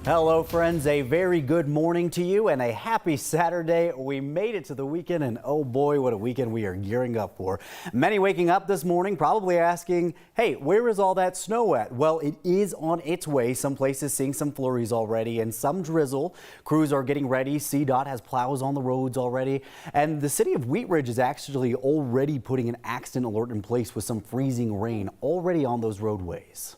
Hello friends, a very good morning to you and a happy Saturday. We made it to the weekend and oh boy, what a weekend we are gearing up for. Many waking up this morning probably asking, hey, where is all that snow at? Well, it is on its way. Some places seeing some flurries already and some drizzle. Crews are getting ready. CDOT has plows on the roads already. And the city of Wheat Ridge is actually already putting an accident alert in place with some freezing rain already on those roadways.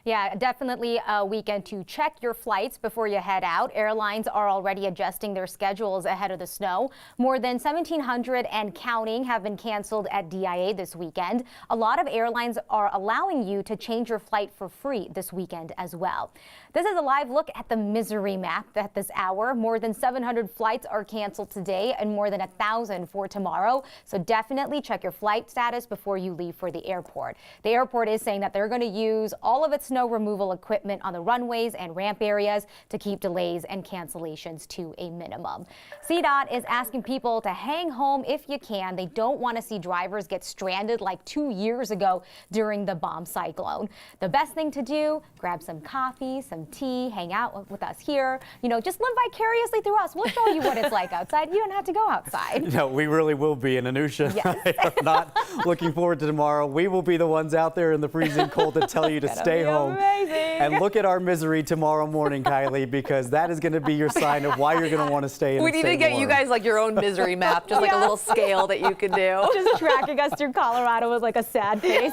Yeah, definitely a weekend to check your flights before you head out. Airlines are already adjusting their schedules ahead of the snow. More than 1,700 and counting have been canceled at DIA this weekend. A lot of airlines are allowing you to change your flight for free this weekend as well. This is a live look at the misery map at this hour. More than 700 flights are canceled today and more than 1,000 for tomorrow. So definitely check your flight status before you leave for the airport. The airport is saying that they're going to use all of its snow removal equipment on the runways and ramp areas to keep delays and cancellations to a minimum. CDOT is asking people to hang home if you can. They don't want to see drivers get stranded like 2 years ago during the bomb cyclone. The best thing to do, grab some coffee, some tea, hang out with us here. You know, just live vicariously through us. We'll show you what it's like outside. You don't have to go outside. No, we really will be. And Anusha, yes. I am not looking forward to tomorrow. We will be the ones out there in the freezing cold to tell you to stay home. Amazing. And look at our misery tomorrow morning, Kylie, because that is going to be your sign of why you're going to want to stay in. We need to get you guys like your own misery map, just like a little scale that you can do. Just tracking us through Colorado with like a sad face.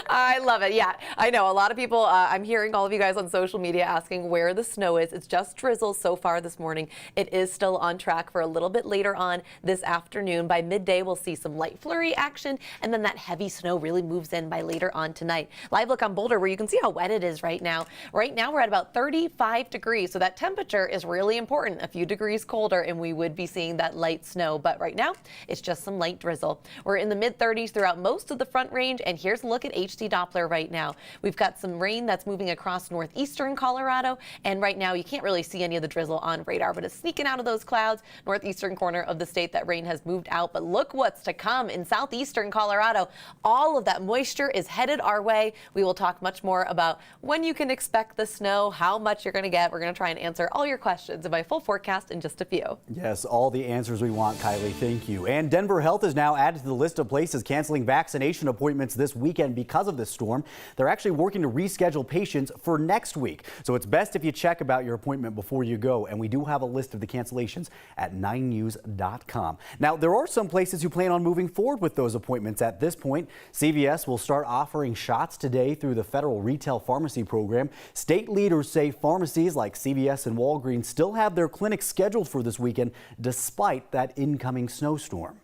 I love it. Yeah, I know a lot of people. I'm hearing all of you guys on social media asking where the snow is. It's just drizzle so far this morning. It is still on track for a little bit later on this afternoon. By midday, we'll see some light flurry action, and then that heavy snow really moves in by later on tonight. Live look on Boulder, where you can see how wet it is right now. Right now, we're at about 35 degrees, so that temperature is really important. A few degrees colder, and we would be seeing that light snow. But right now, it's just some light drizzle. We're in the mid-30s throughout most of the Front Range, and here's a look at HD Doppler right now. We've got some rain that's moving across northeastern Colorado, and right now you can't really see any of the drizzle on radar, but it's sneaking out of those clouds. Northeastern corner of the state, that rain has moved out, but look what's to come in southeastern Colorado. All of that moisture is headed our way. We will talk much more about when you can expect the snow, how much you're going to get. We're going to try and answer all your questions in my full forecast in just a few. Yes, all the answers we want, Kylie. Thank you. And Denver Health is now added to the list of places canceling vaccination appointments this weekend because of this storm. They're actually working to reschedule patients for next week. So it's best if you check about your appointment before you go. And we do have a list of the cancellations at 9news.com. Now, there are some places who plan on moving forward with those appointments at this point. CVS will start offering shots today through the federal retail pharmacy program. State leaders say pharmacies like CVS and Walgreens still have their clinics scheduled for this weekend despite that incoming snowstorm.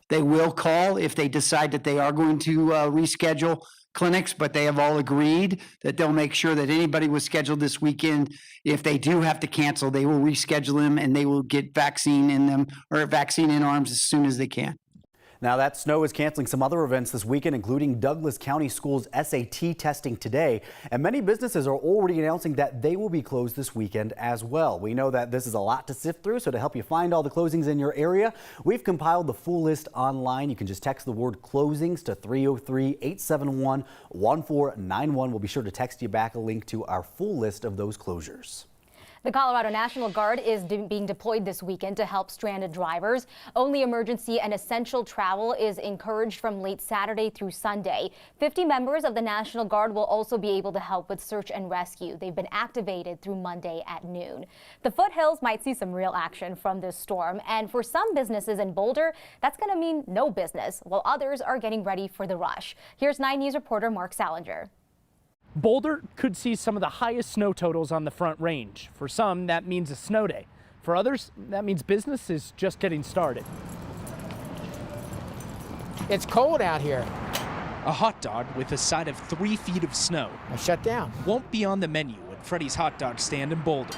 They will call if they decide that they are going to reschedule clinics, but they have all agreed that they'll make sure that anybody was scheduled this weekend, if they do have to cancel, they will reschedule them and they will get vaccine in them or vaccine in arms as soon as they can. Now, that snow is canceling some other events this weekend, including Douglas County Schools SAT testing today. And many businesses are already announcing that they will be closed this weekend as well. We know that this is a lot to sift through, so to help you find all the closings in your area, we've compiled the full list online. You can just text the word closings to 303-871-1491. We'll be sure to text you back a link to our full list of those closures. The Colorado National Guard is being deployed this weekend to help stranded drivers. Only emergency and essential travel is encouraged from late Saturday through Sunday. 50 members of the National Guard will also be able to help with search and rescue. They've been activated through Monday at noon. The foothills might see some real action from this storm, and for some businesses in Boulder, that's going to mean no business, while others are getting ready for the rush. Here's 9 News reporter Mark Salinger. Boulder could see some of the highest snow totals on the Front Range. For some, that means a snow day. For others, that means business is just getting started. It's cold out here. A hot dog with a side of 3 feet of snow I shut down. won't be on the menu at Freddy's Hot Dog stand in Boulder.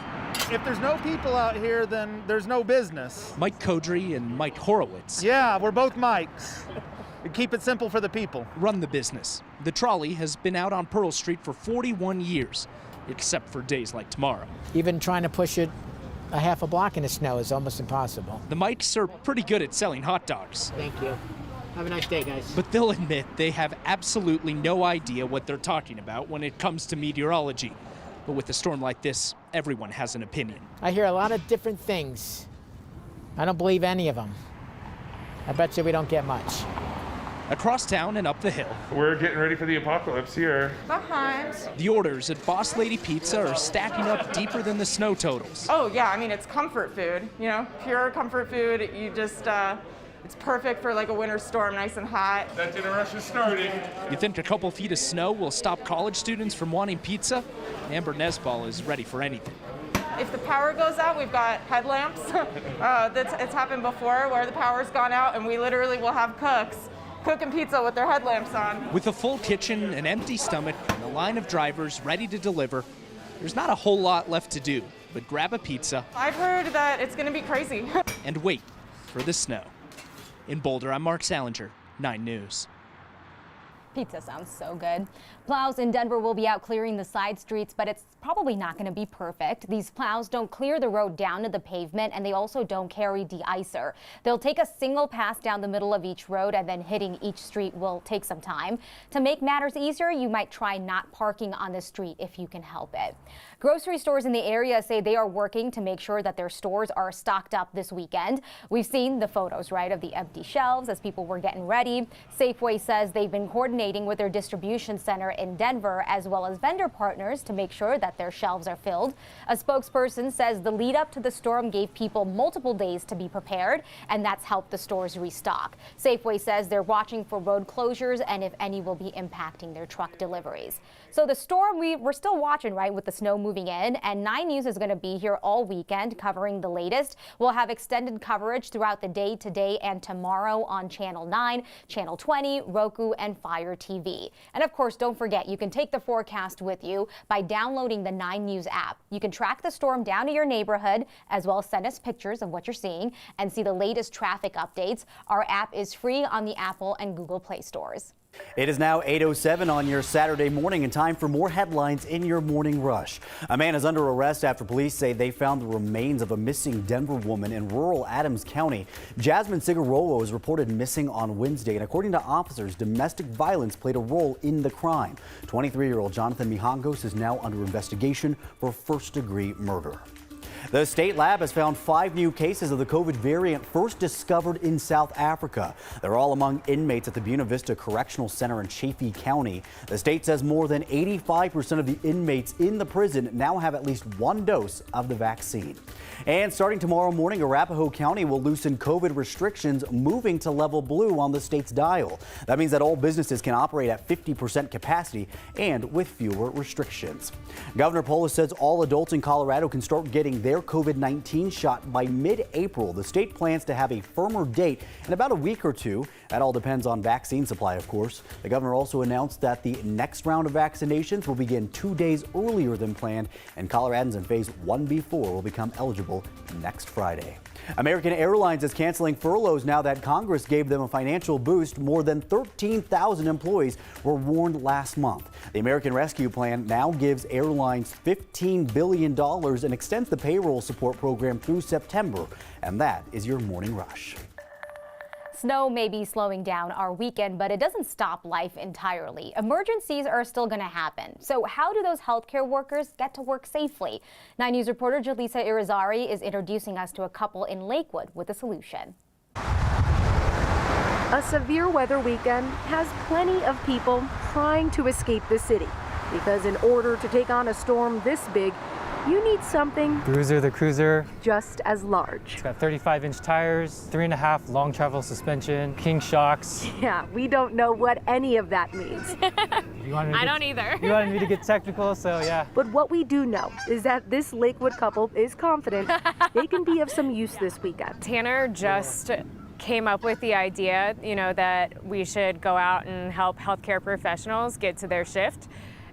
If there's no people out here, then there's no business. Mike Kodry and Mike Horowitz Yeah, we're both Mikes. We keep it simple for the people. run the business. The trolley has been out on Pearl Street for 41 years, except for days like tomorrow. Even trying to push it a half a block in the snow is almost impossible. The Mikes are pretty good at selling hot dogs, Thank you. Have a nice day, guys. but they'll admit they have absolutely no idea what they're talking about when it comes to meteorology. But with a storm like this, everyone has an opinion. I hear a lot of different things. I don't believe any of them. I bet you we don't get much. Across town and up the hill, We're getting ready for the apocalypse here. the orders at Boss Lady Pizza are stacking up deeper than the snow totals. Oh yeah, I mean it's comfort food, you know, pure comfort food. You just, it's perfect for like a winter storm, nice and hot. That dinner rush is starting. You think a couple feet of snow will stop college students from wanting pizza? Amber Nesball is ready for anything. If the power goes out, we've got headlamps. It's happened before where the power's gone out and we literally will have cooks cooking pizza with their headlamps on. With a full kitchen, an empty stomach, and a line of drivers ready to deliver, there's not a whole lot left to do, but grab a pizza I've heard that it's gonna be crazy. and wait for the snow. In Boulder, I'm Mark Salinger, 9 News. Pizza sounds so good. Plows in Denver will be out clearing the side streets, but it's probably not going to be perfect. These plows don't clear the road down to the pavement, and they also don't carry de-icer. They'll take a single pass down the middle of each road, and then hitting each street will take some time. To make matters easier, you might try not parking on the street if you can help it. Grocery stores in the area say they are working to make sure that their stores are stocked up this weekend. We've seen the photos, right, of the empty shelves as people were getting ready. Safeway says they've been coordinating with their distribution center in Denver as well as vendor partners to make sure that their shelves are filled. A spokesperson says the lead up to the storm gave people multiple days to be prepared, and that's helped the stores restock. Safeway says they're watching for road closures and if any will be impacting their truck deliveries. So the storm, we're still watching, right, with the snow moving in, and 9 News is going to be here all weekend covering the latest. We'll have extended coverage throughout the day today and tomorrow on Channel 9, Channel 20, Roku, and Fire TV. And of course, don't forget, you can take the forecast with you by downloading the 9 News app. You can track the storm down to your neighborhood, as well as send us pictures of what you're seeing and see the latest traffic updates. Our app is free on the Apple and Google Play stores. It is now 8:07 on your Saturday morning and time for more headlines in your morning rush. A man is under arrest after police say they found the remains of a missing Denver woman in rural Adams County. Jasmine Cigarolo was reported missing on Wednesday, and according to officers, domestic violence played a role in the crime. 23-year-old Jonathan Mijangos is now under investigation for first-degree murder. The state lab has found 5 new cases of the COVID variant first discovered in South Africa. They're all among inmates at the Buena Vista Correctional Center in Chaffee County. The state says more than 85% of the inmates in the prison now have at least 1 dose of the vaccine. And starting tomorrow morning, Arapahoe County will loosen COVID restrictions, moving to level blue on the state's dial. That means that all businesses can operate at 50% capacity and with fewer restrictions. Governor Polis says all adults in Colorado can start getting their COVID-19 shot by mid-April. The state plans to have a firmer date in about a week or two. That all depends on vaccine supply, of course. The governor also announced that the next round of vaccinations will begin 2 days earlier than planned, and Coloradans in phase 1B4 will become eligible next Friday. American Airlines is canceling furloughs now that Congress gave them a financial boost. More than 13,000 employees were warned last month. The American Rescue Plan now gives airlines $15 billion and extends the payroll support program through September. And that is your morning rush. Snow may be slowing down our weekend, but it doesn't stop life entirely. Emergencies are still going to happen. So how do those healthcare workers get to work safely? 9 News reporter Jaleesa Irizarry is introducing us to a couple in Lakewood with a solution. A severe weather weekend has plenty of people trying to escape the city, because in order to take on a storm this big, you need something the cruiser, just as large. It's got 35-inch tires, 3.5 long travel suspension, king shocks. Yeah, we don't know what any of that means. I don't either. You wanted me to get technical, so yeah. But what we do know is that this Lakewood couple is confident they can be of some use this weekend. Tanner just came up with the idea, that we should go out and help healthcare professionals get to their shift.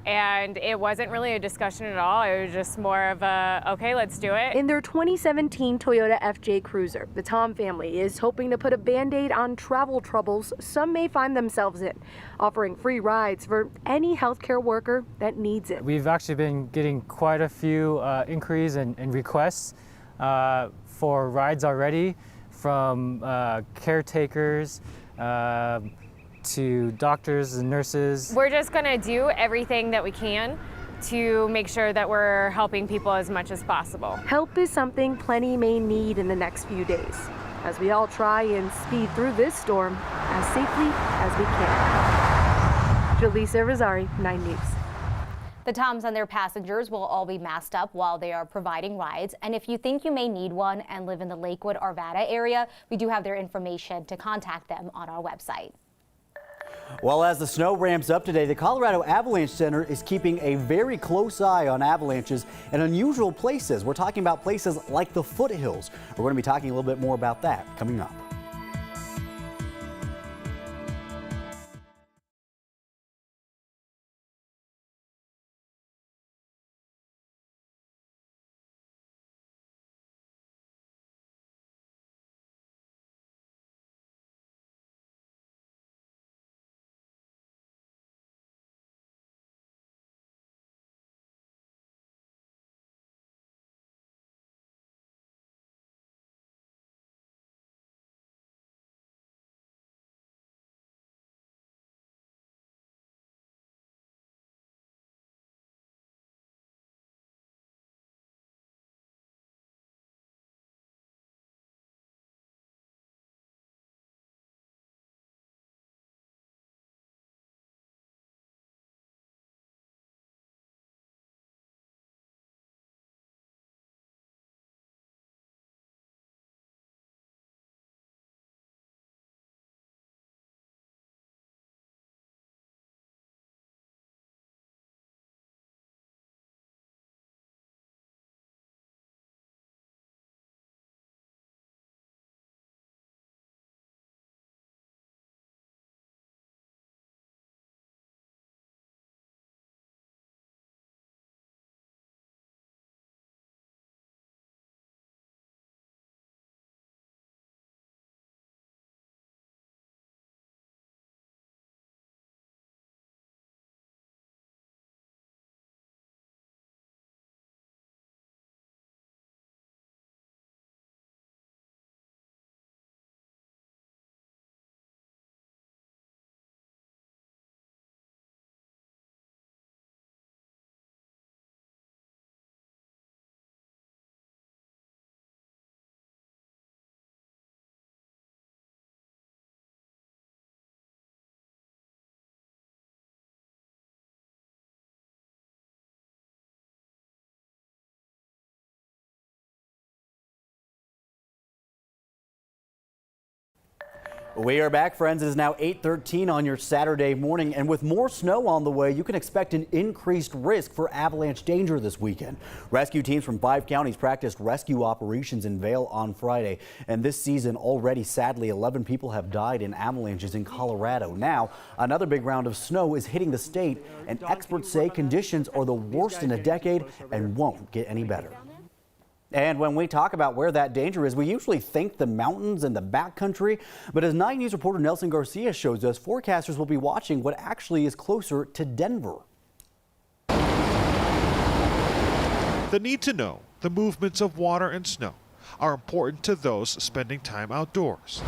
And it wasn't really a discussion at all. It was just more of a, okay, let's do it. In their 2017 Toyota FJ Cruiser, the Tom family is hoping to put a Band-Aid on travel troubles some may find themselves in, offering free rides for any healthcare worker that needs it. We've actually been getting quite a few inquiries and requests for rides already from caretakers, to doctors and nurses. We're just gonna do everything that we can to make sure that we're helping people as much as possible. Help is something plenty may need in the next few days, as we all try and speed through this storm as safely as we can. Jaleesa Rosari, 9 News. The Toms and their passengers will all be masked up while they are providing rides. And if you think you may need one and live in the Lakewood, Arvada area, we do have their information to contact them on our website. Well, as the snow ramps up today, the Colorado Avalanche Center is keeping a very close eye on avalanches in unusual places. We're talking about places like the foothills. We're going to be talking a little bit more about that coming up. We are back, friends. It is now 8:13 on your Saturday morning, and with more snow on the way, you can expect an increased risk for avalanche danger this weekend. Rescue teams from 5 counties practiced rescue operations in Vail on Friday, and this season already, sadly, 11 people have died in avalanches in Colorado. Now, another big round of snow is hitting the state, and experts say conditions are the worst in a decade and won't get any better. And when we talk about where that danger is, we usually think the mountains and the backcountry. But as 9 News reporter Nelson Garcia shows us, forecasters will be watching what actually is closer to Denver. The need to know the movements of water and snow are important to those spending time outdoors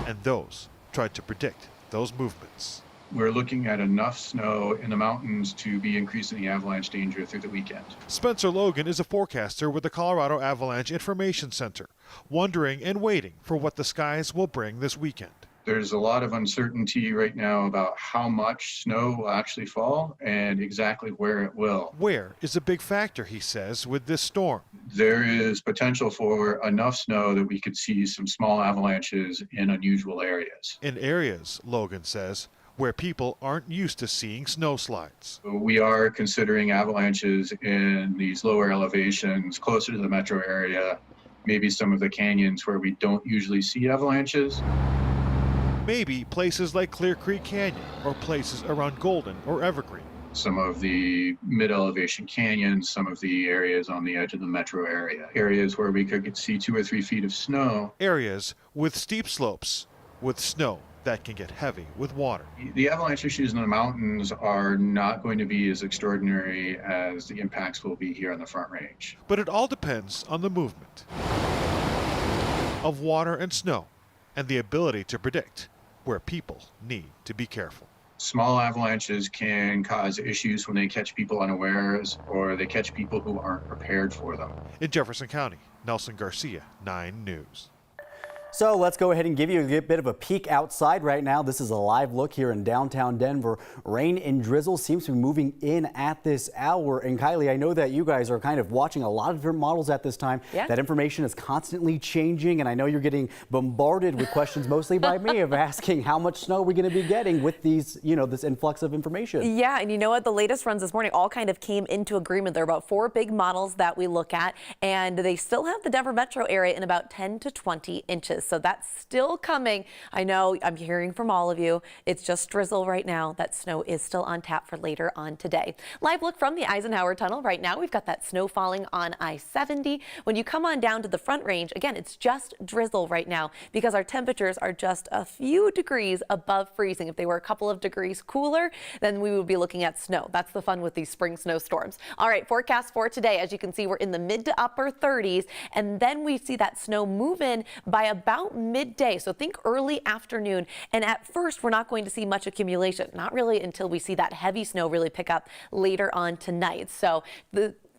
and those trying to predict those movements. We're looking at enough snow in the mountains to be increasing the avalanche danger through the weekend. Spencer Logan is a forecaster with the Colorado Avalanche Information Center, wondering and waiting for what the skies will bring this weekend. There's a lot of uncertainty right now about how much snow will actually fall and exactly where it will. Where is a big factor, he says, with this storm. There is potential for enough snow that we could see some small avalanches in unusual areas. In areas, Logan says, where people aren't used to seeing snowslides. We are considering avalanches in these lower elevations, closer to the metro area, maybe some of the canyons where we don't usually see avalanches. Maybe places like Clear Creek Canyon or places around Golden or Evergreen. Some of the mid-elevation canyons, some of the areas on the edge of the metro area. Areas where we could see 2 or 3 feet of snow. Areas with steep slopes, with snow that can get heavy with water. The avalanche issues in the mountains are not going to be as extraordinary as the impacts will be here on the Front Range. But it all depends on the movement of water and snow and the ability to predict where people need to be careful. Small avalanches can cause issues when they catch people unawares or they catch people who aren't prepared for them. In Jefferson County, Nelson Garcia, 9 News. So let's go ahead and give you a bit of a peek outside right now. This is a live look here in downtown Denver. Rain and drizzle seems to be moving in at this hour. And Kylie, I know that you guys are kind of watching a lot of different models at this time. Yeah. That information is constantly changing. And I know you're getting bombarded with questions, mostly by me, of asking how much snow we're going to be getting with these, this influx of information. Yeah, and you know what? The latest runs this morning all kind of came into agreement. There are about 4 big models that we look at, and they still have the Denver metro area in about 10 to 20 inches. So that's still coming. I know I'm hearing from all of you. It's just drizzle right now. That snow is still on tap for later on today. Live look from the Eisenhower Tunnel right now. We've got that snow falling on I-70. When you come on down to the Front Range, again, it's just drizzle right now because our temperatures are just a few degrees above freezing. If they were a couple of degrees cooler, then we would be looking at snow. That's the fun with these spring snowstorms. All right, forecast for today. As you can see, we're in the mid to upper 30s, and then we see that snow move in by about midday. So think early afternoon. And at first, we're not going to see much accumulation, not really until we see that heavy snow really pick up later on tonight. So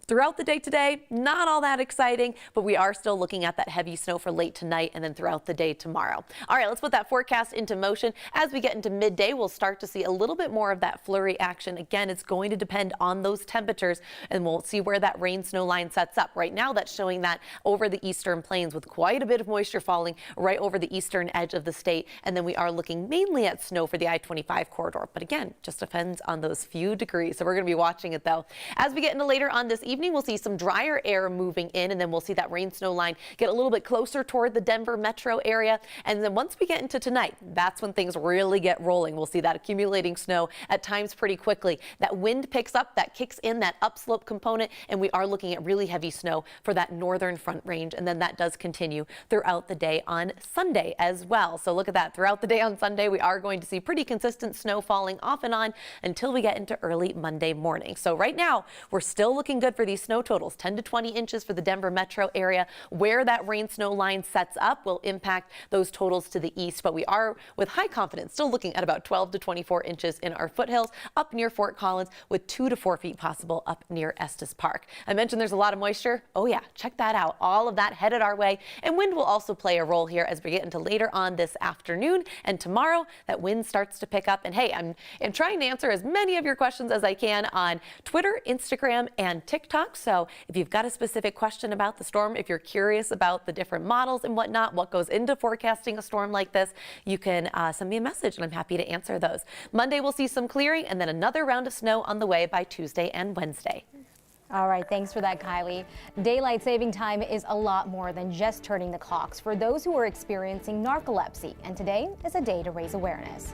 throughout the day today, not all that exciting, but we are still looking at that heavy snow for late tonight and then throughout the day tomorrow. All right, let's put that forecast into motion. As we get into midday, we'll start to see a little bit more of that flurry action. Again, it's going to depend on those temperatures, and we'll see where that rain snow line sets up. Right now, that's showing that over the eastern plains with quite a bit of moisture falling right over the eastern edge of the state. And then we are looking mainly at snow for the I-25 corridor. But again, just depends on those few degrees. So we're going to be watching it, though. As we get into later on this evening, we'll see some drier air moving in, and then we'll see that rain snow line get a little bit closer toward the Denver metro area. And then once we get into tonight, that's when things really get rolling. We'll see that accumulating snow at times pretty quickly. That wind picks up, that kicks in that upslope component, and we are looking at really heavy snow for that northern Front Range. And then that does continue throughout the day on Sunday as well. So look at that. Throughout the day on Sunday, we are going to see pretty consistent snow falling off and on until we get into early Monday morning. So right now, we're still looking good for these snow totals, 10 to 20 inches for the Denver metro area. Where that rain snow line sets up will impact those totals to the east, but we are with high confidence still looking at about 12 to 24 inches in our foothills up near Fort Collins, with 2 to 4 feet possible up near Estes Park. I mentioned there's a lot of moisture. Oh yeah, check that out. All of that headed our way, and wind will also play a role here as we get into later on this afternoon and tomorrow. That wind starts to pick up, and hey, I'm trying to answer as many of your questions as I can on Twitter, Instagram, and TikTok. So if you've got a specific question about the storm, if you're curious about the different models and whatnot, what goes into forecasting a storm like this, you can send me a message and I'm happy to answer those. Monday, we'll see some clearing and then another round of snow on the way by Tuesday and Wednesday. All right, thanks for that, Kylie. Daylight saving time is a lot more than just turning the clocks for those who are experiencing narcolepsy, and today is a day to raise awareness.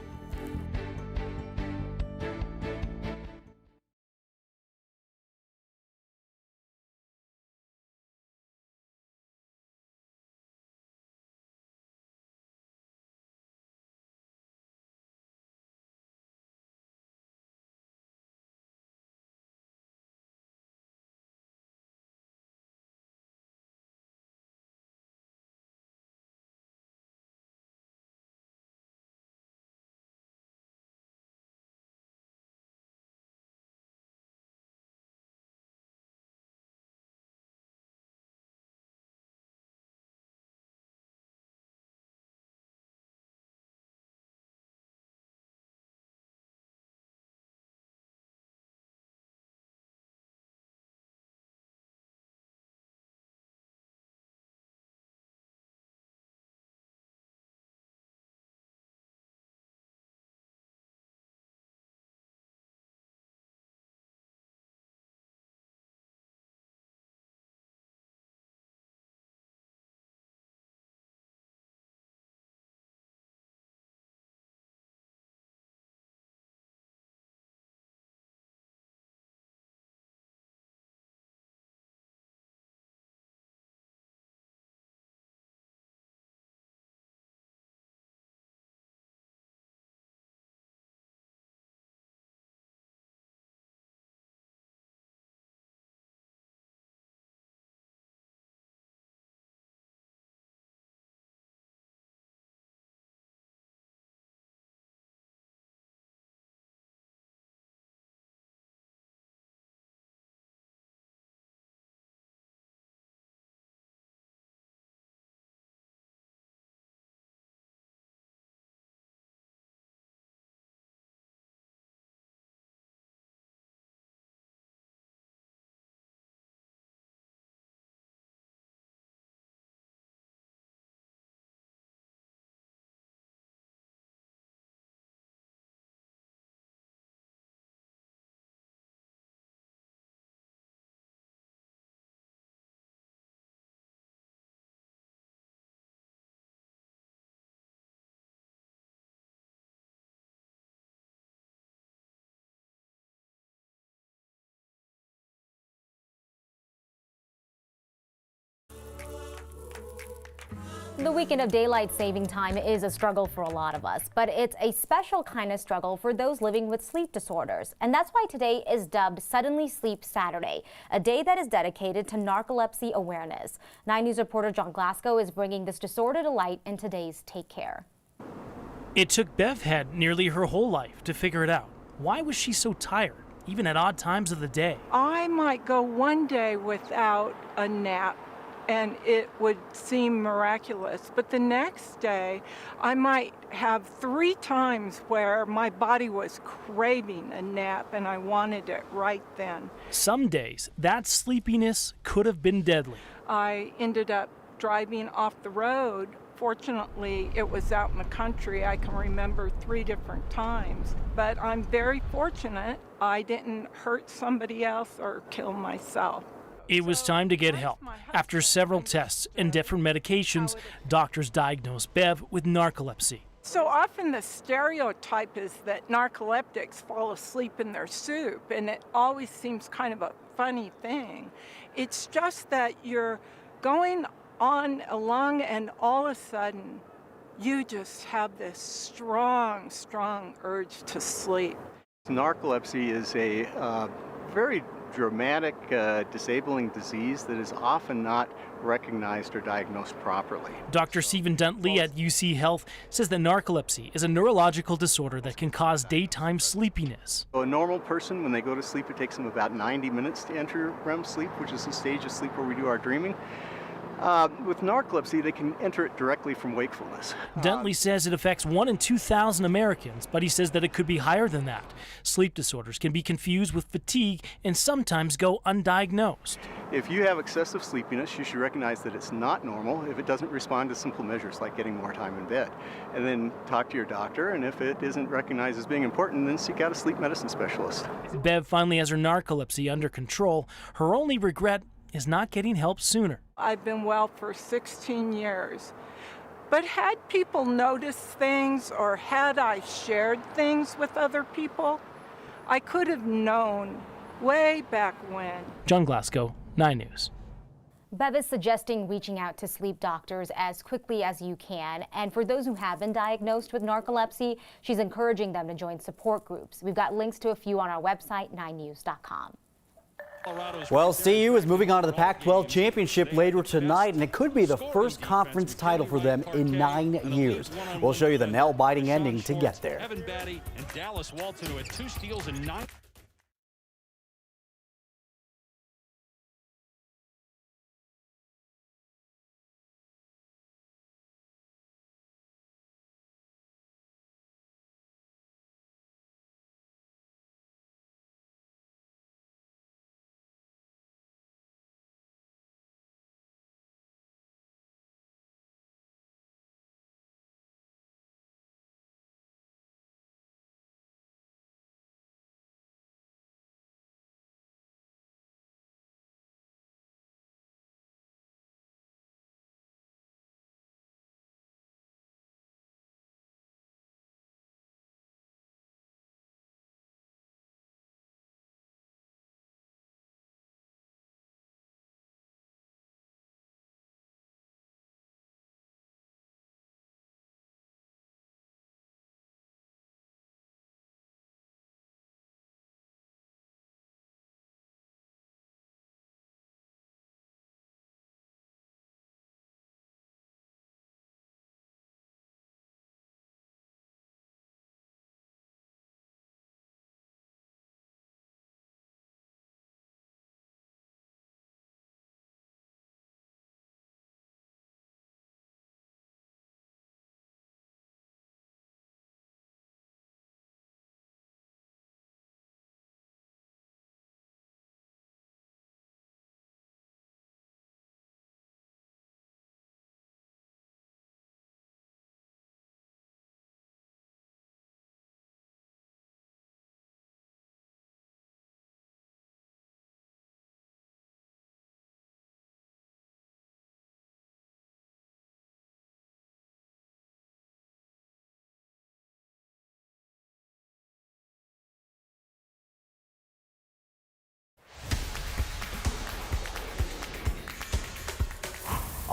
The weekend of daylight saving time is a struggle for a lot of us, but it's a special kind of struggle for those living with sleep disorders. And that's why today is dubbed Suddenly Sleep Saturday, a day that is dedicated to narcolepsy awareness. 9 News reporter John Glasgow is bringing this disorder to light in today's Take Care. It took Bev Head nearly her whole life to figure it out. Why was she so tired, even at odd times of the day? I might go one day without a nap, and it would seem miraculous. But the next day, I might have 3 times where my body was craving a nap and I wanted it right then. Some days, that sleepiness could have been deadly. I ended up driving off the road. Fortunately, it was out in the country. I can remember 3 different times. But I'm very fortunate I didn't hurt somebody else or kill myself. It was time to get help. After several tests and different medications, doctors diagnosed Bev with narcolepsy. So often the stereotype is that narcoleptics fall asleep in their soup, and it always seems kind of a funny thing. It's just that you're going on along and all of a sudden you just have this strong urge to sleep. Narcolepsy is a very dramatic, disabling disease that is often not recognized or diagnosed properly. Dr. Stephen Duntley at UC Health says that narcolepsy is a neurological disorder that can cause daytime sleepiness. So a normal person, when they go to sleep, it takes them about 90 minutes to enter REM sleep, which is the stage of sleep where we do our dreaming. With narcolepsy, they can enter it directly from wakefulness. Duntley says it affects 1 in 2,000 Americans, but he says that it could be higher than that. Sleep disorders can be confused with fatigue and sometimes go undiagnosed. If you have excessive sleepiness, you should recognize that it's not normal if it doesn't respond to simple measures like getting more time in bed. And then talk to your doctor, and if it isn't recognized as being important, then seek out a sleep medicine specialist. Bev finally has her narcolepsy under control. Her only regret is not getting help sooner. I've been well for 16 years. But had people noticed things, or had I shared things with other people, I could have known way back when. John Glasgow, 9 News. Bev is suggesting reaching out to sleep doctors as quickly as you can. And for those who have been diagnosed with narcolepsy, she's encouraging them to join support groups. We've got links to a few on our website, 9news.com. Well, CU is moving on to the Pac-12 championship later tonight, and it could be the first conference title for them in 9 years. We'll show you the nail-biting ending to get there. Evan Batty and Dallas Walton, who had 2 steals and 9.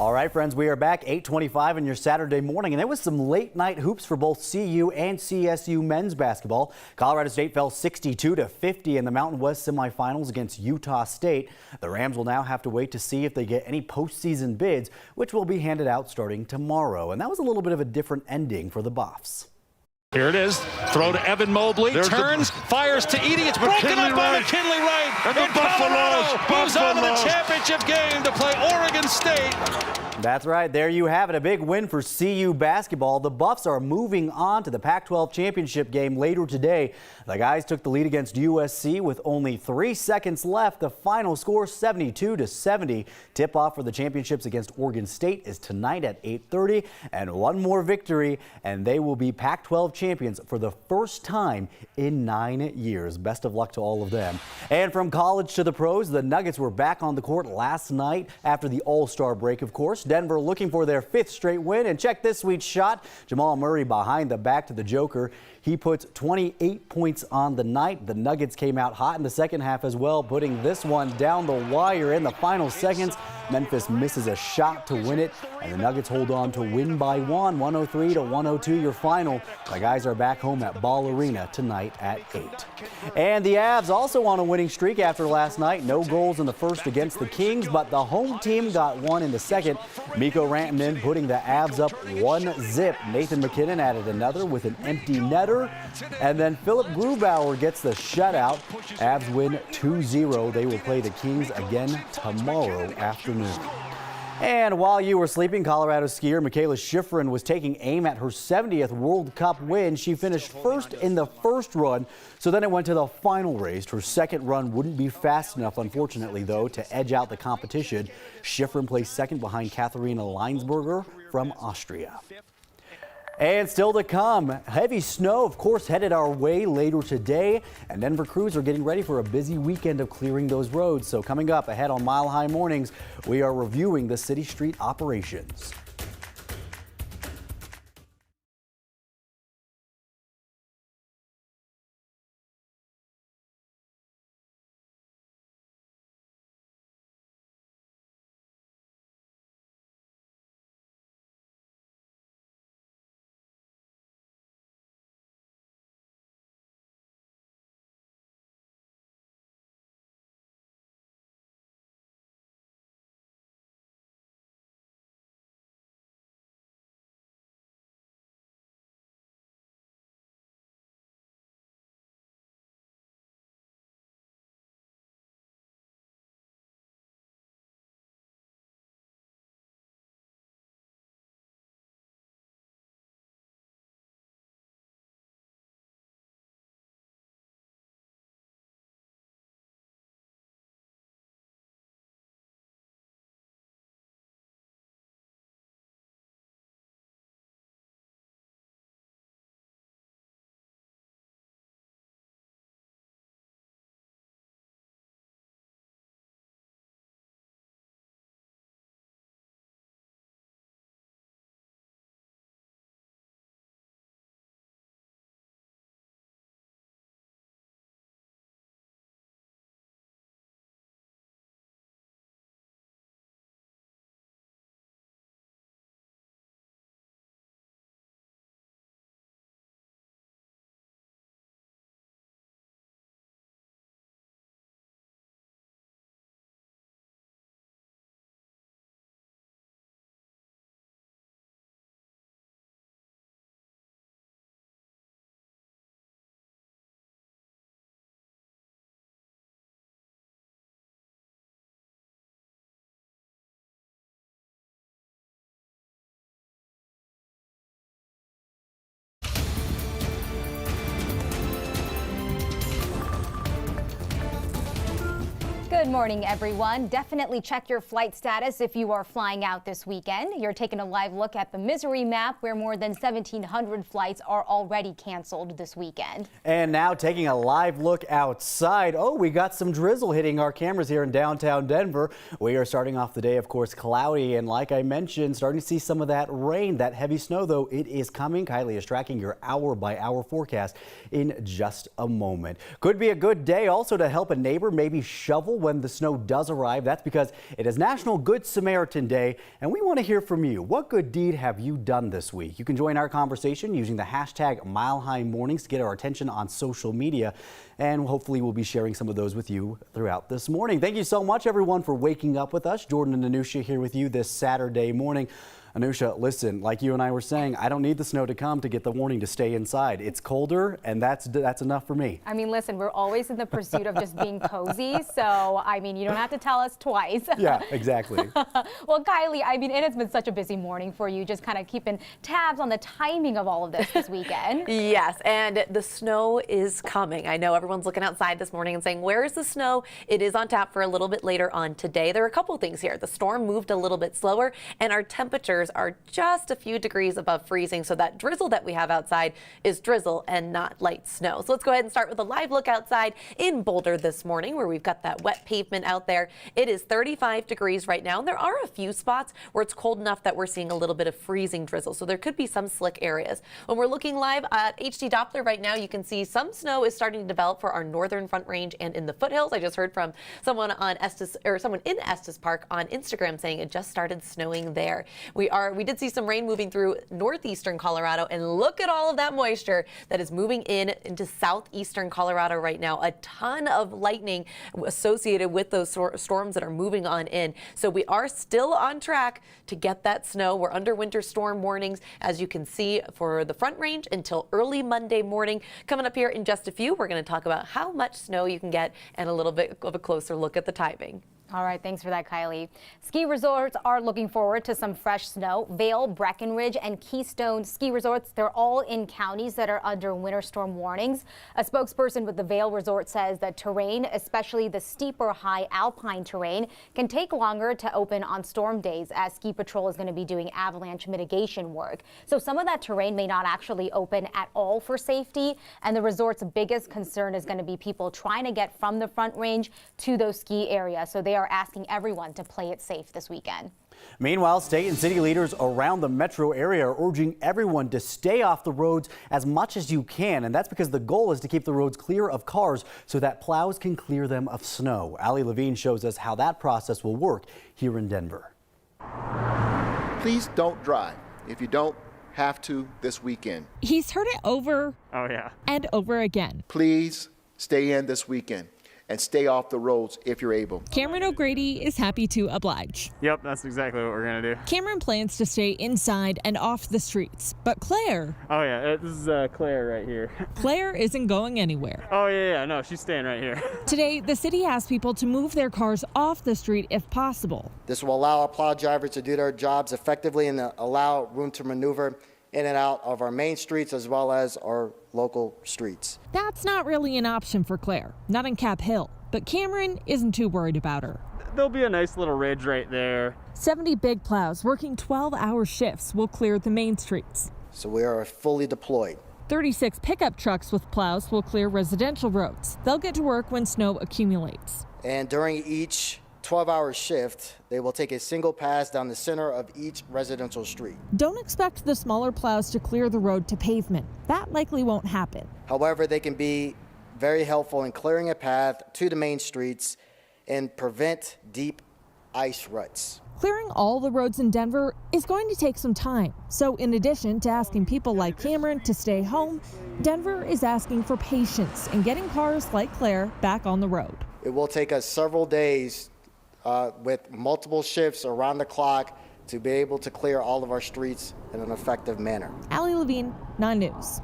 All right, friends, we are back 8:25 on your Saturday morning, and there was some late night hoops for both CU and CSU men's basketball. Colorado State fell 62-50 in the Mountain West semifinals against Utah State. The Rams will now have to wait to see if they get any postseason bids, which will be handed out starting tomorrow. And that was a little bit of a different ending for the Buffs. Here it is. Throw to Evan Mobley. Turns, fires to Edey. It's broken up by McKinley Wright. And Colorado moves on to the championship game to play Oregon State. That's right. There you have it. A big win for CU basketball. The Buffs are moving on to the Pac-12 championship game later today. The guys took the lead against USC with only 3 seconds left. The final score 72-70. Tip-off for the championships against Oregon State is tonight at 8:30. And one more victory, and they will be Pac-12 champions for the first time in 9 years. Best of luck to all of them. And from college to the pros, the Nuggets were back on the court last night after the All-Star break, of course. Denver looking for their 5th straight win. And check this sweet shot. Jamal Murray behind the back to the Joker. He puts 28 points on the night. The Nuggets came out hot in the second half as well, putting this one down the wire in the final seconds. Memphis misses a shot to win it, and the Nuggets hold on to win by 1, 103-102 your final. The guys are back home at Ball Arena tonight at 8. And the Avs also on a winning streak after last night. No goals in the first against the Kings, but the home team got one in the second. Mikko Rantanen putting the Avs up 1-0. Nathan McKinnon added another with an empty netter. And then Philip Grubauer gets the shutout. Avs win 2-0. They will play the Kings again tomorrow afternoon. And while you were sleeping, Colorado skier Michaela Schifrin was taking aim at her 70th World Cup win. She finished first in the first run, so then it went to the final race. Her second run wouldn't be fast enough, unfortunately, though, to edge out the competition. Schifrin placed second behind Katharina Leinsberger from Austria. And still to come, heavy snow, of course, headed our way later today. And Denver crews are getting ready for a busy weekend of clearing those roads. So coming up ahead on Mile High Mornings, we are reviewing the city street operations. Good morning, everyone. Definitely check your flight status if you are flying out this weekend. You're taking a live look at the misery map where more than 1,700 flights are already canceled this weekend. And now taking a live look outside. Oh, we got some drizzle hitting our cameras here in downtown Denver. We are starting off the day, of course, cloudy. And like I mentioned, starting to see some of that rain, that heavy snow, though, it is coming. Kylie is tracking your hour-by-hour forecast in just a moment. Could be a good day also to help a neighbor maybe shovel when the snow does arrive. That's because it is National Good Samaritan Day, and we want to hear from you. What good deed have you done this week? You can join our conversation using the hashtag Mile High Mornings to get our attention on social media, and hopefully we'll be sharing some of those with you throughout this morning. Thank you so much, everyone, for waking up with us. Jordan and Anusha here with you this Saturday morning. Anusha, listen, like you and I were saying, I don't need the snow to come to get the warning to stay inside. It's colder, and that's enough for me. I mean, listen, we're always in the pursuit of just being cozy, so, I mean, you don't have to tell us twice. Yeah, exactly. Well, Kylie, I mean, it has been such a busy morning for you, just kind of keeping tabs on the timing of all of this weekend. Yes, and the snow is coming. I know everyone's looking outside this morning and saying, where is the snow? It is on tap for a little bit later on today. There are a couple things here. The storm moved a little bit slower, and our temperatures are just a few degrees above freezing, so that drizzle that we have outside is drizzle and not light snow. So let's go ahead and start with a live look outside in Boulder this morning, where we've got that wet pavement out there. It is 35 degrees right now, and there are a few spots where it's cold enough that we're seeing a little bit of freezing drizzle, so there could be some slick areas. When we're looking live at HD Doppler right now, you can see some snow is starting to develop for our northern Front Range and in the foothills. I just heard from someone on Estes, or someone in Estes Park on Instagram, saying it just started snowing there. We did see some rain moving through northeastern Colorado, and look at all of that moisture that is moving into southeastern Colorado right now. A ton of lightning associated with those storms that are moving on in. So we are still on track to get that snow. We're under winter storm warnings, as you can see, for the Front Range until early Monday morning. Coming up here in just a few, we're going to talk about how much snow you can get and a little bit of a closer look at the timing. All right, thanks for that, Kylie. Ski resorts are looking forward to some fresh snow. Vail, Breckenridge, and Keystone ski resorts, they're all in counties that are under winter storm warnings. A spokesperson with the Vail Resort says that terrain, especially the steeper high alpine terrain, can take longer to open on storm days, as Ski Patrol is going to be doing avalanche mitigation work. So some of that terrain may not actually open at all for safety, and the resort's biggest concern is going to be people trying to get from the Front Range to those ski areas. So they are asking everyone to play it safe this weekend. Meanwhile, state and city leaders around the metro area are urging everyone to stay off the roads as much as you can. And that's because the goal is to keep the roads clear of cars so that plows can clear them of snow. Allie Levine shows us how that process will work here in Denver. Please don't drive if you don't have to this weekend. He's heard it over and over again. Please stay in this weekend and stay off the roads if you're able. Cameron O'Grady is happy to oblige. Yep, that's exactly what we're going to do. Cameron plans to stay inside and off the streets, but Claire... Oh yeah, this is Claire right here. Claire isn't going anywhere. Oh yeah, no, she's staying right here. Today, the city asked people to move their cars off the street if possible. This will allow our plow drivers to do their jobs effectively and allow room to maneuver in and out of our main streets as well as our local streets. That's not really an option for Claire, not in Cap Hill, but Cameron isn't too worried about her. There'll be a nice little ridge right there. 70 big plows working 12-hour shifts will clear the main streets. So we are fully deployed. 36 pickup trucks with plows will clear residential roads. They'll get to work when snow accumulates. And during each 12-hour shift, they will take a single pass down the center of each residential street. Don't expect the smaller plows to clear the road to pavement. That likely won't happen. However, they can be very helpful in clearing a path to the main streets and prevent deep ice ruts. Clearing all the roads in Denver is going to take some time. So in addition to asking people like Cameron to stay home, Denver is asking for patience in getting cars like Claire back on the road. It will take us several days with multiple shifts around the clock to be able to clear all of our streets in an effective manner. Allie Levine, 9 News.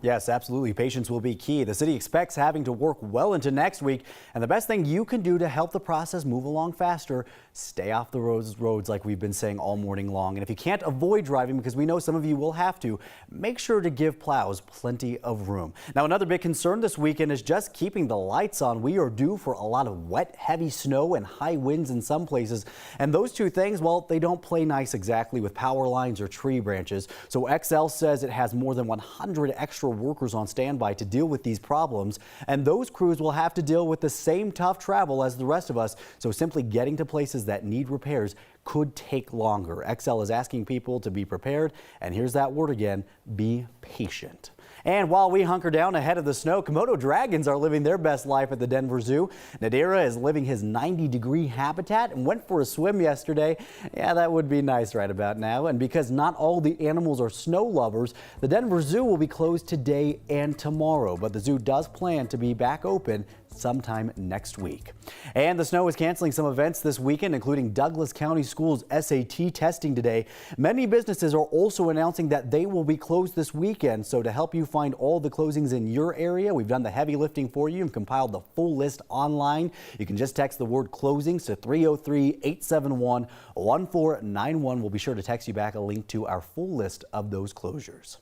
Yes, absolutely. Patience will be key. The city expects having to work well into next week. And the best thing you can do to help the process move along faster, stay off the roads like we've been saying all morning long. And if you can't avoid driving, because we know some of you will have to, make sure to give plows plenty of room. Now, another big concern this weekend is just keeping the lights on. We are due for a lot of wet, heavy snow and high winds in some places. And those two things, well, they don't play nice exactly with power lines or tree branches. So XL says it has more than 100 extra workers on standby to deal with these problems, and those crews will have to deal with the same tough travel as the rest of us, so simply getting to places that need repairs could take longer. XL is asking people to be prepared, and here's that word again, be patient. And while we hunker down ahead of the snow, Komodo dragons are living their best life at the Denver Zoo. Nadira is living his 90-degree habitat and went for a swim yesterday. Yeah, that would be nice right about now. And because not all the animals are snow lovers, the Denver Zoo will be closed today and tomorrow. But the zoo does plan to be back open sometime next week. And the snow is canceling some events this weekend, including Douglas County Schools SAT testing today. Many businesses are also announcing that they will be closed this weekend. So to help you find all the closings in your area, we've done the heavy lifting for you and compiled the full list online. You can just text the word closings to 303-871-1491. We'll be sure to text you back a link to our full list of those closures.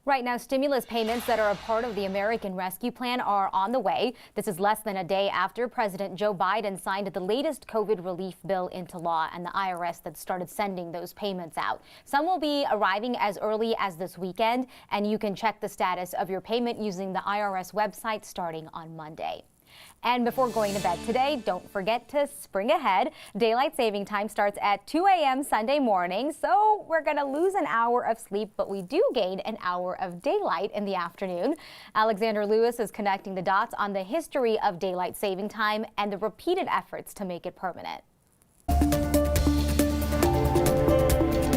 Right now, stimulus payments that are a part of the American Rescue Plan are on the way. This is less than a day after President Joe Biden signed the latest COVID relief bill into law and the IRS that started sending those payments out. Some will be arriving as early as this weekend, and you can check the status of your payment using the IRS website starting on Monday. And before going to bed today, don't forget to spring ahead. Daylight saving time starts at 2 a.m. Sunday morning, so we're going to lose an hour of sleep, but we do gain an hour of daylight in the afternoon. Alexander Lewis is connecting the dots on the history of daylight saving time and the repeated efforts to make it permanent.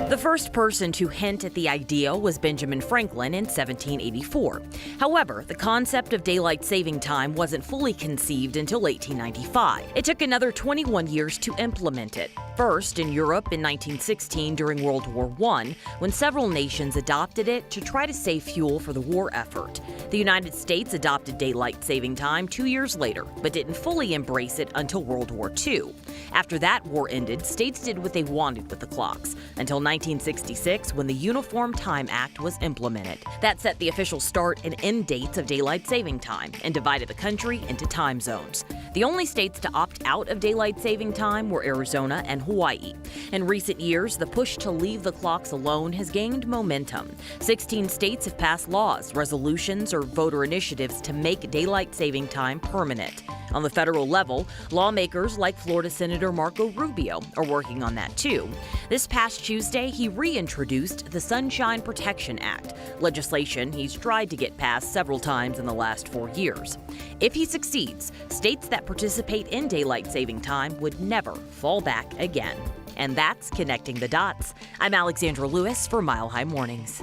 The first person to hint at the idea was Benjamin Franklin in 1784. However, the concept of daylight saving time wasn't fully conceived until 1895. It took another 21 years to implement it. First, in Europe in 1916 during World War I, when several nations adopted it to try to save fuel for the war effort. The United States adopted daylight saving time 2 years later, but didn't fully embrace it until World War II. After that war ended, states did what they wanted with the clocks, until 1966 when the Uniform Time Act was implemented. That set the official start and end dates of daylight saving time and divided the country into time zones. The only states to opt out of daylight saving time were Arizona and Hawaii. In recent years, the push to leave the clocks alone has gained momentum. 16 states have passed laws, resolutions, or voter initiatives to make daylight saving time permanent. On the federal level, lawmakers like Florida Senator Marco Rubio are working on that too. This past Tuesday, he reintroduced the Sunshine Protection Act, legislation he's tried to get passed several times in the last 4 years. If he succeeds, states that participate in daylight saving time would never fall back again. And that's Connecting the Dots. I'm Alexandra Lewis for Mile High Mornings.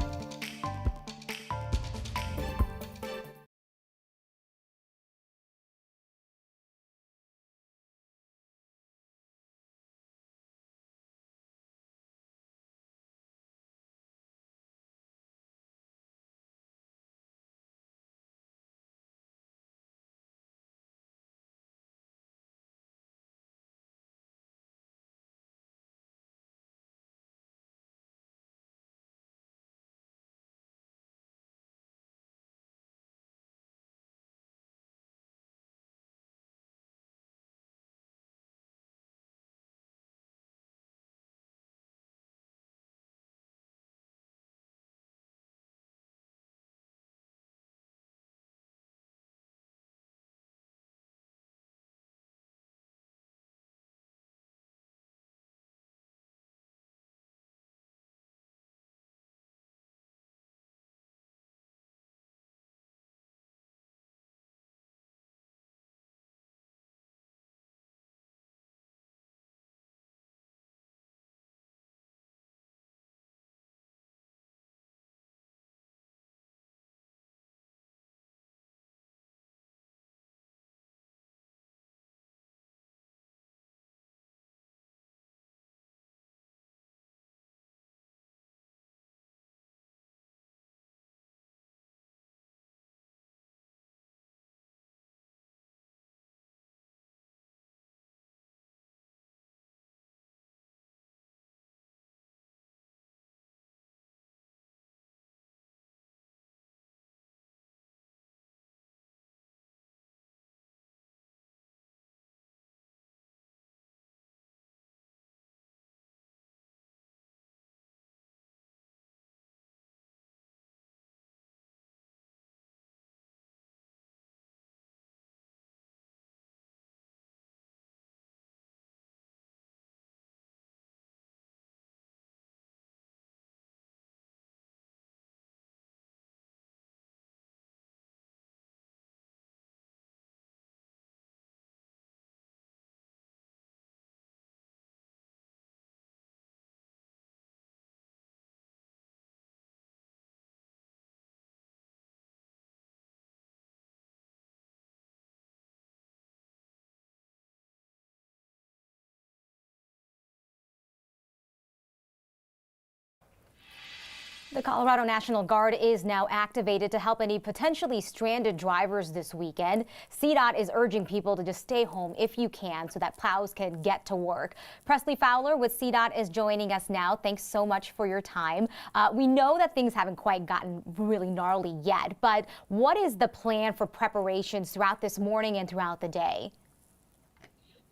The Colorado National Guard is now activated to help any potentially stranded drivers this weekend. CDOT is urging people to just stay home if you can so that plows can get to work. Presley Fowler with CDOT is joining us now. Thanks so much for your time. We know that things haven't quite gotten really gnarly yet, but what is the plan for preparations throughout this morning and throughout the day?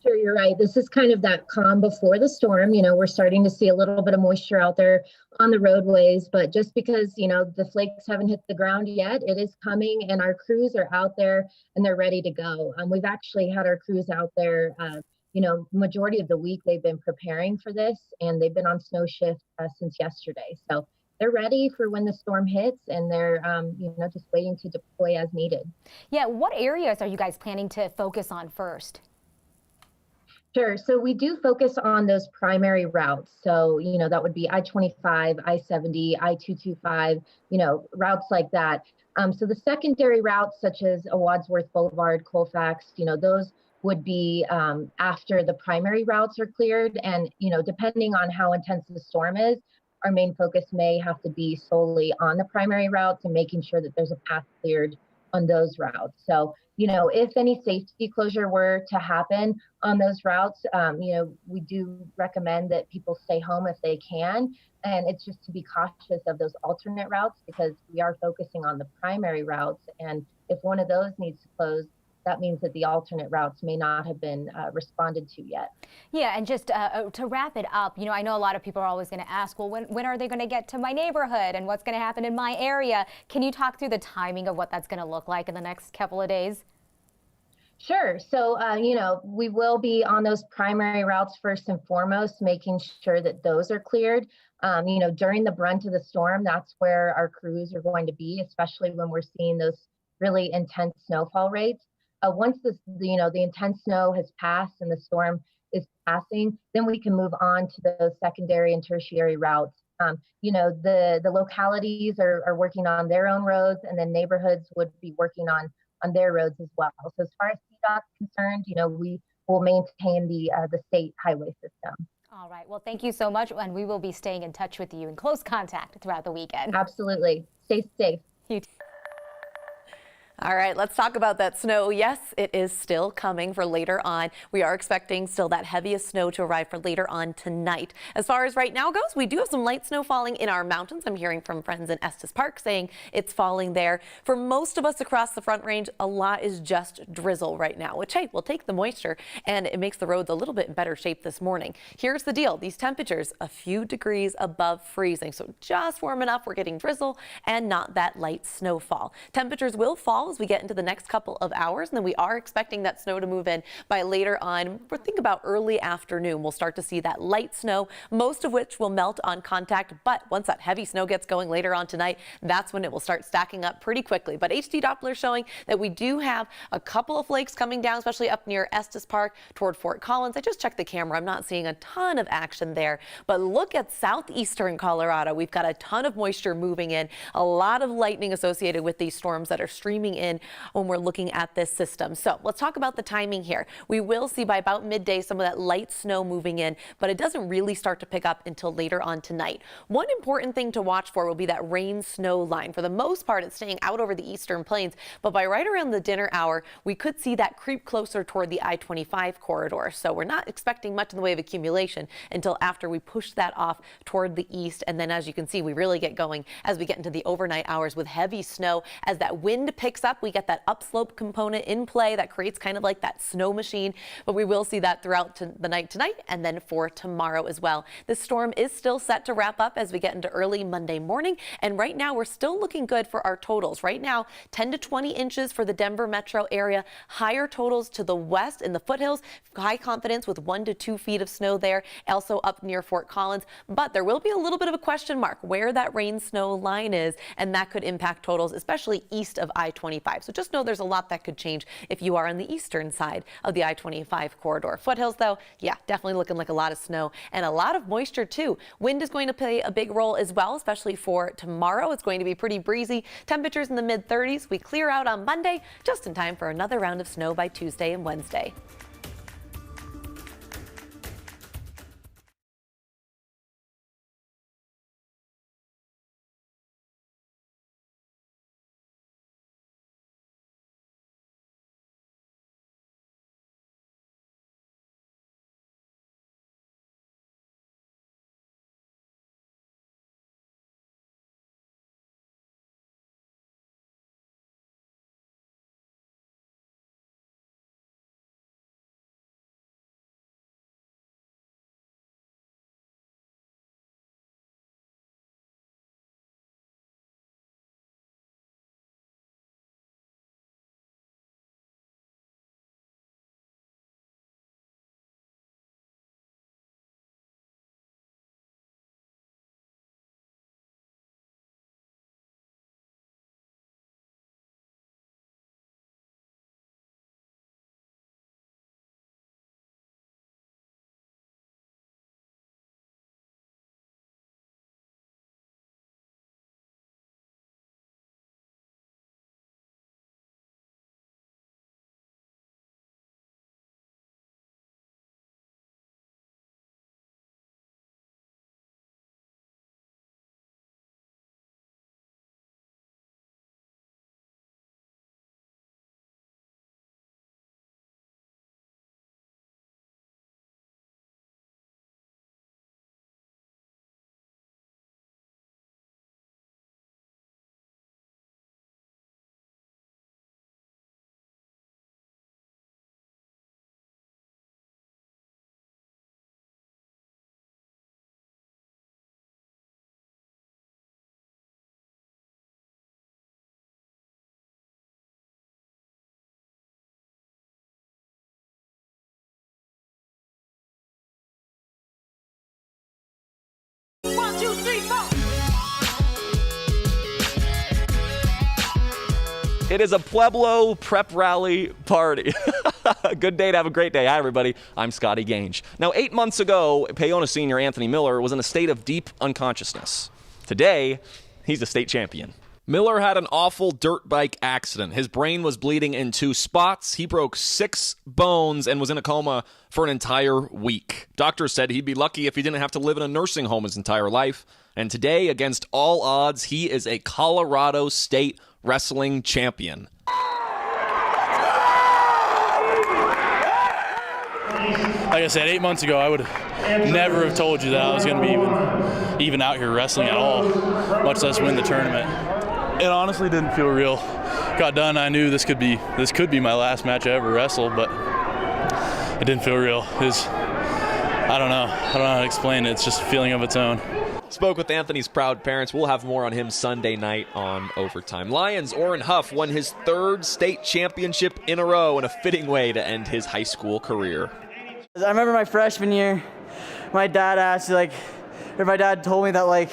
Sure, you're right. This is kind of that calm before the storm. We're starting to see a little bit of moisture out there on the roadways, but just because, the flakes haven't hit the ground yet, it is coming, and our crews are out there and they're ready to go. We've actually had our crews out there, majority of the week they've been preparing for this, and they've been on snow shift since yesterday. So they're ready for when the storm hits, and they're, just waiting to deploy as needed. Yeah, what areas are you guys planning to focus on first? Sure. So we do focus on those primary routes. So, that would be I-25, I-70, I-225, routes like that. So the secondary routes, such as Wadsworth Boulevard, Colfax, those would be after the primary routes are cleared. And, depending on how intense the storm is, our main focus may have to be solely on the primary routes and making sure that there's a path cleared on those routes. So, if any safety closure were to happen on those routes, we do recommend that people stay home if they can. And it's just to be cautious of those alternate routes, because we are focusing on the primary routes. And if one of those needs to close, that means that the alternate routes may not have been responded to yet. Yeah, and just to wrap it up, I know a lot of people are always going to ask, well, when are they going to get to my neighborhood and what's going to happen in my area? Can you talk through the timing of what that's going to look like in the next couple of days? Sure. So, we will be on those primary routes first and foremost, making sure that those are cleared. During the brunt of the storm, that's where our crews are going to be, especially when we're seeing those really intense snowfall rates. Once the intense snow has passed and the storm is passing, then we can move on to those secondary and tertiary routes. The localities are working on their own roads, and then neighborhoods would be working on their roads as well. So as far as CDOT is concerned, we will maintain the state highway system. All right. Well, thank you so much, and we will be staying in touch with you in close contact throughout the weekend. Absolutely. Stay safe. You too. All right, let's talk about that snow. Yes, it is still coming for later on. We are expecting still that heaviest snow to arrive for later on tonight. As far as right now goes, we do have some light snow falling in our mountains. I'm hearing from friends in Estes Park saying it's falling there. For most of us across the Front Range, a lot is just drizzle right now, which, hey, we'll take the moisture, and it makes the roads a little bit in better shape this morning. Here's the deal. These temperatures a few degrees above freezing, so just warm enough. We're getting drizzle and not that light snowfall. Temperatures will fall as we get into the next couple of hours, and then we are expecting that snow to move in by later on. Think about early afternoon. We'll start to see that light snow, most of which will melt on contact. But once that heavy snow gets going later on tonight, that's when it will start stacking up pretty quickly. But HD Doppler showing that we do have a couple of flakes coming down, especially up near Estes Park toward Fort Collins. I just checked the camera. I'm not seeing a ton of action there, but look at southeastern Colorado. We've got a ton of moisture moving in, a lot of lightning associated with these storms that are streaming in when we're looking at this system. So let's talk about the timing here. We will see by about midday some of that light snow moving in, but it doesn't really start to pick up until later on tonight. One important thing to watch for will be that rain-snow line. For the most part, it's staying out over the eastern plains, but by right around the dinner hour, we could see that creep closer toward the I-25 corridor. So we're not expecting much in the way of accumulation until after we push that off toward the east. And then, as you can see, we really get going as we get into the overnight hours with heavy snow. As that wind picks up, we get that upslope component in play that creates kind of like that snow machine, but we will see that throughout the night tonight and then for tomorrow as well. This storm is still set to wrap up as we get into early Monday morning, and right now we're still looking good for our totals. Right now, 10 to 20 inches for the Denver metro area, higher totals to the west in the foothills, high confidence with 1 to 2 feet of snow there, also up near Fort Collins, but there will be a little bit of a question mark where that rain-snow line is, and that could impact totals, especially east of I-25. So just know there's a lot that could change if you are on the eastern side of the I-25 corridor. Foothills, though, yeah, definitely looking like a lot of snow and a lot of moisture, too. Wind is going to play a big role as well, especially for tomorrow. It's going to be pretty breezy. Temperatures in the mid-30s. We clear out on Monday, just in time for another round of snow by Tuesday and Wednesday. It is a Pueblo prep rally party. Good day to have a great day. Hi, everybody. I'm Scotty Gange. Now, 8 months ago, Paona senior Anthony Miller was in a state of deep unconsciousness. Today, he's a state champion. Miller had an awful dirt bike accident. His brain was bleeding in 2 spots. He broke 6 bones and was in a coma for an entire week. Doctors said he'd be lucky if he didn't have to live in a nursing home his entire life. And today, against all odds, he is a Colorado State wrestling champion. Like I said, 8 months ago, I would never have told you that I was going to be even out here wrestling at all, much less win the tournament. It honestly didn't feel real. Got done, I knew this could be my last match I ever wrestled, but it didn't feel real. I don't know how to explain it. It's just a feeling of its own. Spoke with Anthony's proud parents. We'll have more on him Sunday night on Overtime. Lions' Orrin Huff won his 3rd state championship in a row in a fitting way to end his high school career. I remember my freshman year, my dad told me that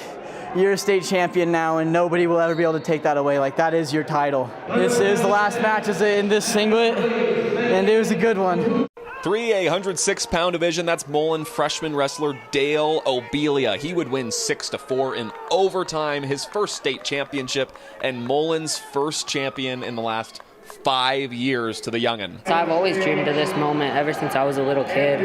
you're a state champion now and nobody will ever be able to take that away. That is your title. This is the last match in this singlet, and it was a good one. 3A 106-pound division, that's Mullen freshman wrestler Dale Obelia. He would win 6-4 in overtime, his first state championship, and Mullen's first champion in the last 5 years to the youngin. I've always dreamed of this moment ever since I was a little kid.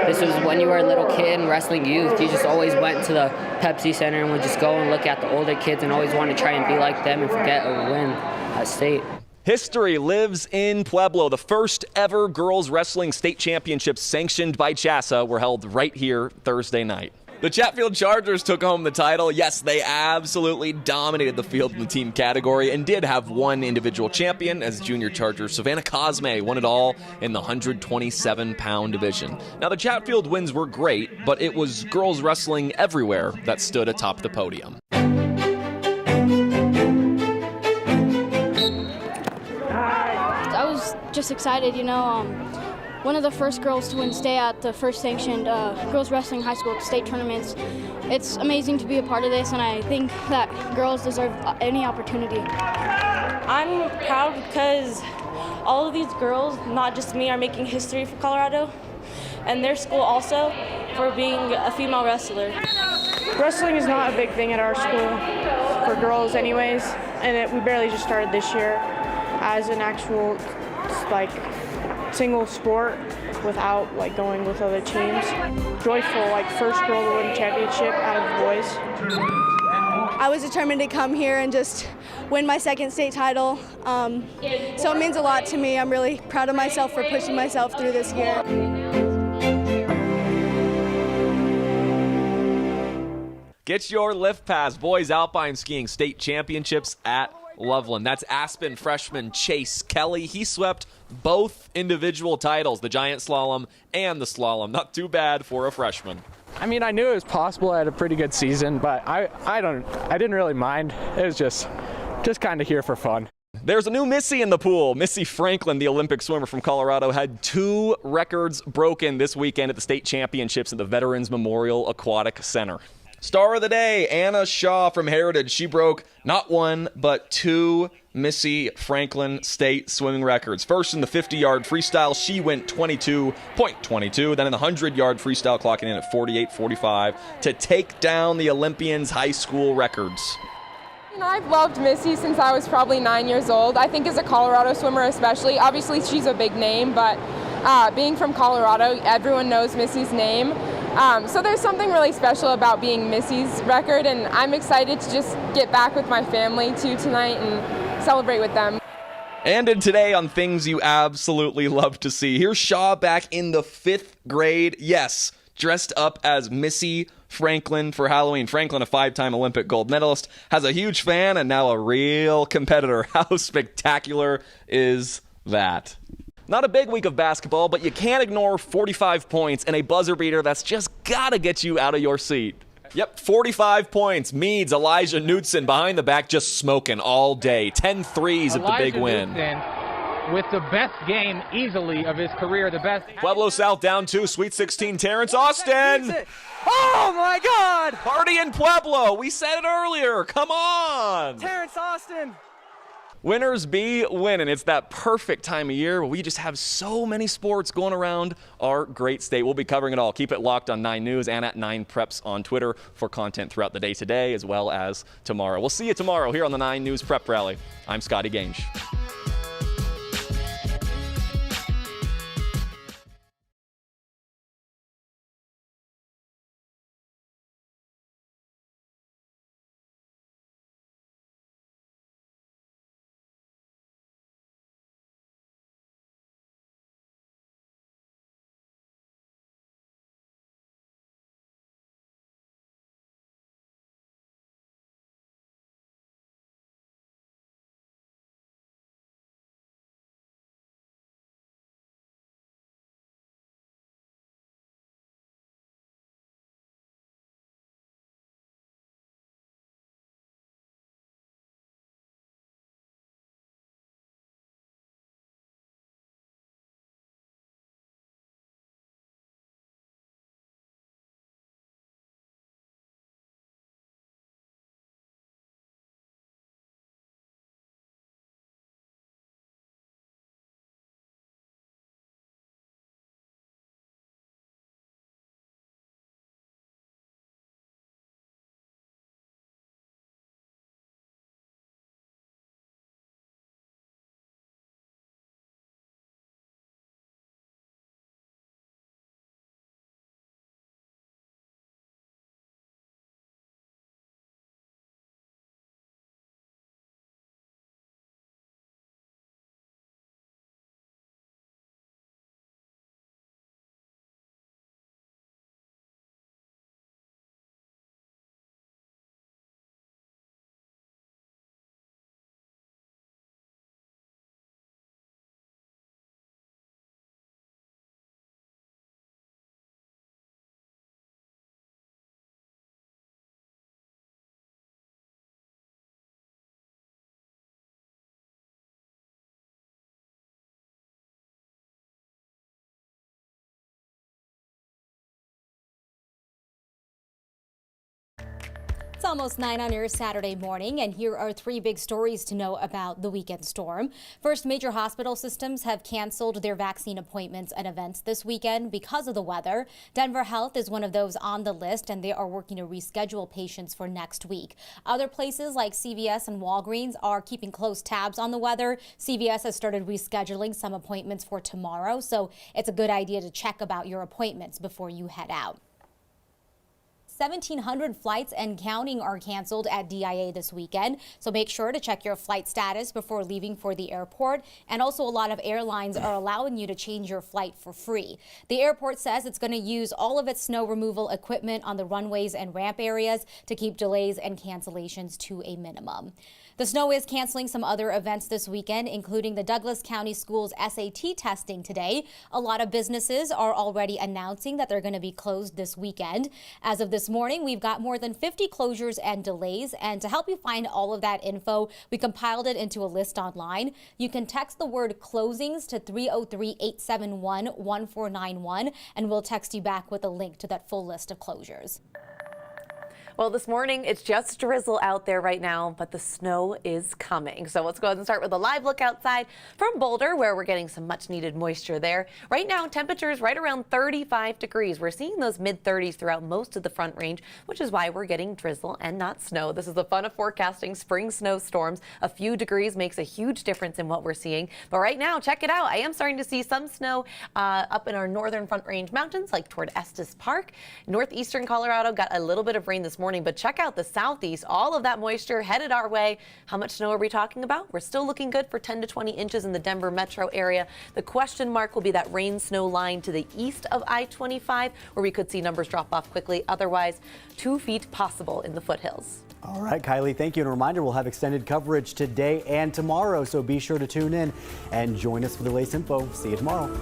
This was when you were a little kid in wrestling youth. You just always went to the Pepsi Center and would just go and look at the older kids and always want to try and be like them and forget or win at state. History lives in Pueblo. The first ever girls wrestling state championships sanctioned by CHSA were held right here Thursday night. The Chatfield Chargers took home the title. Yes, they absolutely dominated the field in the team category and did have one individual champion as junior Charger Savannah Cosme won it all in the 127-pound division. Now, the Chatfield wins were great, but it was girls wrestling everywhere that stood atop the podium. I was just excited, one of the first girls to win state at the first sanctioned girls wrestling high school state tournaments. It's amazing to be a part of this, and I think that girls deserve any opportunity. I'm proud because all of these girls, not just me, are making history for Colorado, and their school also, for being a female wrestler. Wrestling is not a big thing at our school, for girls anyways, and we barely just started this year as an actual single sport without going with other teams. Joyful, first girl to win championship out of the boys. I was determined to come here and just win my 2nd state title. So it means a lot to me. I'm really proud of myself for pushing myself through this year. Get your lift pass. Boys Alpine Skiing State Championships at Loveland. That's Aspen freshman Chase Kelly. He swept both individual titles, the giant slalom and the slalom. Not too bad for a freshman. I mean, I knew it was possible. I had a pretty good season, but I didn't really mind. It was just kind of here for fun. There's a new Missy in the pool. Missy Franklin, the Olympic swimmer from Colorado, had 2 records broken this weekend at the state championships at the Veterans Memorial Aquatic Center. Star of the day, Anna Shaw from Heritage. She broke not 1, but 2 Missy Franklin state swimming records. First in the 50-yard freestyle, she went 22.22. Then in the 100-yard freestyle, clocking in at 48.45 to take down the Olympians' high school records. I've loved Missy since I was probably 9 years old. I think as a Colorado swimmer especially, obviously she's a big name, but being from Colorado, everyone knows Missy's name. So there's something really special about being Missy's record, and I'm excited to just get back with my family too tonight and celebrate with them. And in today on things you absolutely love to see, here's Shaw back in the 5th grade. Yes, dressed up as Missy Franklin for Halloween. Franklin, a 5-time Olympic gold medalist, has a huge fan and now a real competitor. How spectacular is that? Not a big week of basketball, but you can't ignore 45 points and a buzzer beater that's just gotta get you out of your seat. Yep, 45 points. Meads, Elijah Knudsen behind the back just smoking all day. 10 threes at the big win. With the best game easily of his career, the best. Pueblo South down 2, Sweet 16, Terrence Austin. Oh my God! Party in Pueblo. We said it earlier. Come on. Terrence Austin. Winners be winning. It's that perfect time of year where we just have so many sports going around our great state. We'll be covering it all. Keep it locked on 9 News and at 9 Preps on Twitter for content throughout the day today as well as tomorrow. We'll see you tomorrow here on the 9 News Prep Rally. I'm Scotty Gange. It's almost 9 on your Saturday morning, and here are 3 big stories to know about the weekend storm. First, major hospital systems have canceled their vaccine appointments and events this weekend because of the weather. Denver Health is one of those on the list, and they are working to reschedule patients for next week. Other places like CVS and Walgreens are keeping close tabs on the weather. CVS has started rescheduling some appointments for tomorrow, so it's a good idea to check about your appointments before you head out. 1,700 flights and counting are canceled at DIA this weekend, so make sure to check your flight status before leaving for the airport. And also, a lot of airlines are allowing you to change your flight for free. The airport says it's going to use all of its snow removal equipment on the runways and ramp areas to keep delays and cancellations to a minimum. The snow is canceling some other events this weekend, including the Douglas County Schools SAT testing today. A lot of businesses are already announcing that they're going to be closed this weekend. As of this morning, we've got more than 50 closures and delays. And to help you find all of that info, we compiled it into a list online. You can text the word closings to 303-871-1491, and we'll text you back with a link to that full list of closures. Well, this morning, it's just drizzle out there right now, but the snow is coming. So let's go ahead and start with a live look outside from Boulder, where we're getting some much needed moisture there. Right now, temperatures right around 35 degrees. We're seeing those mid-30s throughout most of the Front Range, which is why we're getting drizzle and not snow. This is the fun of forecasting spring snowstorms. A few degrees makes a huge difference in what we're seeing. But right now, check it out. I am starting to see some snow up in our northern Front Range mountains, like toward Estes Park. Northeastern Colorado got a little bit of rain this morning, but check out the southeast. All of that moisture headed our way. How much snow are we talking about? We're still looking good for 10 to 20 inches in the Denver metro area. The question mark will be that rain snow line to the east of I-25, where we could see numbers drop off quickly. Otherwise, 2 feet possible in the foothills. All right, Kylie, thank you. And a reminder, we'll have extended coverage today and tomorrow, so be sure to tune in and join us for the latest info. See you tomorrow.